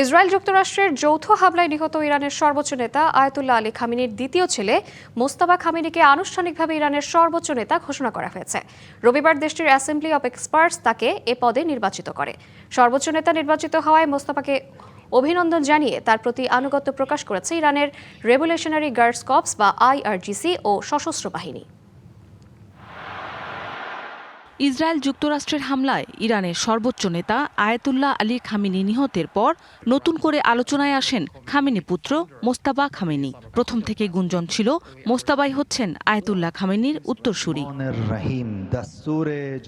Israel যুক্তরাষ্ট্রের যৌথ হামলায় নিহত ইরানের সর্বোচ্চ নেতা আয়াতুল্লাহ আলী খামেনির দ্বিতীয় ছেলে মোস্তাবা খামেনিকে আনুষ্ঠানিকভাবে ইরানের সর্বোচ্চ নেতা ঘোষণা করা হয়েছে। রবিবার দেশটির অ্যাসেম্বলি অব এক্সপার্টস তাকে এ পদে নির্বাচিত করে। সর্বোচ্চ নেতা নির্বাচিত হওয়ায় মোস্তাবাকে অভিনন্দন জানিয়ে তার প্রতি আনুগত্য প্রকাশ করেছে ইরানের রেভলিউশনারি গার্ডস কর্পস বা IRGC ও সশস্ত্র বাহিনী। ইসরায়েল যুক্তরাষ্ট্রের হামলায় ইরানের সর্বোচ্চ নেতা আয়াতুল্লাহ আলী খামেনি নিহতের পর নতুন করে আলোচনায় আসেন খামেনি পুত্র মোস্তাবা খামেনি। প্রথম থেকে গুঞ্জন ছিল মোস্তাবাই হচ্ছেন আয়াতুল্লাহ খামেনির উত্তরসূরি।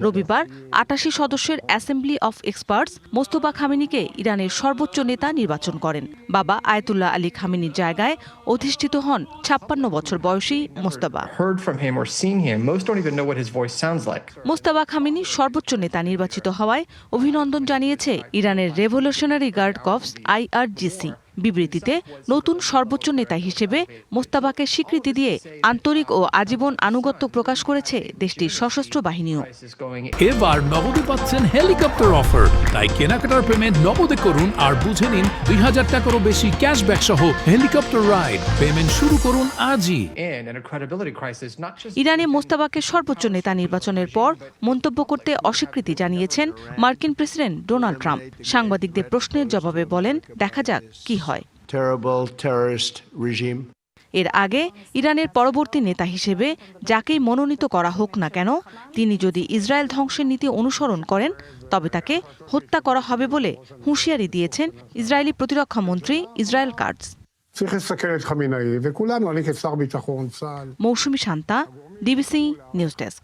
রবিবার ৮৮ সদস্যের অ্যাসেম্বলি অফ এক্সপার্টস মোস্তফা খামেনিকে ইরানের সর্বোচ্চ নেতা নির্বাচন করেন। বাবা আয়াতুল্লাহ আলী খামেনির জায়গায় অধিষ্ঠিত হন ৫৬ বছর বয়সী মোস্তাবা। মোস্তাবা খামেনি সর্বোচ্চ নেতা নির্বাচিত হওয়ায় অভিনন্দন জানিয়েছে ইরানের রেভলিউশনারি গার্ড কর্পস IRGC। বিবৃতিতে নতুন সর্বোচ্চ নেতা হিসেবে মোস্তাবাকে স্বীকৃতি দিয়ে আন্তরিক ও আজীবন আনুগত্য প্রকাশ করেছে দেশটির সশস্ত্র বাহিনীও। এবার নগদে পাচ্ছেন হেলিকপ্টার অফার, তাই কেনাকাটার পেমেন্ট নগদে করুন আর বুঝে নিন ২০০০ টাকারও বেশি ক্যাশব্যাক সহ হেলিকপ্টার রাইড। পেমেন্ট শুরু করুন আজই। ইরানে মোস্তাবাকে সর্বোচ্চ নেতা নির্বাচনের পর মন্তব্য করতে অস্বীকৃতি জানিয়েছেন মার্কিন প্রেসিডেন্ট ডোনাল্ড ট্রাম্প। সাংবাদিকদের প্রশ্নের জবাবে বলেন, দেখা যাক কি হয়। এর আগে ইরানের পরবর্তী নেতা হিসেবে যাকেই মনোনীত করা হোক না কেন, তিনি যদি ইসরায়েল ধ্বংসের নীতি অনুসরণ করেন তবে তাকে হত্যা করা হবে বলে হুঁশিয়ারি দিয়েছেন ইসরায়েলি প্রতিরক্ষা মন্ত্রী ইসরায়েল কাটজ। মৌসুমী শান্তা, DBC নিউজ ডেস্ক।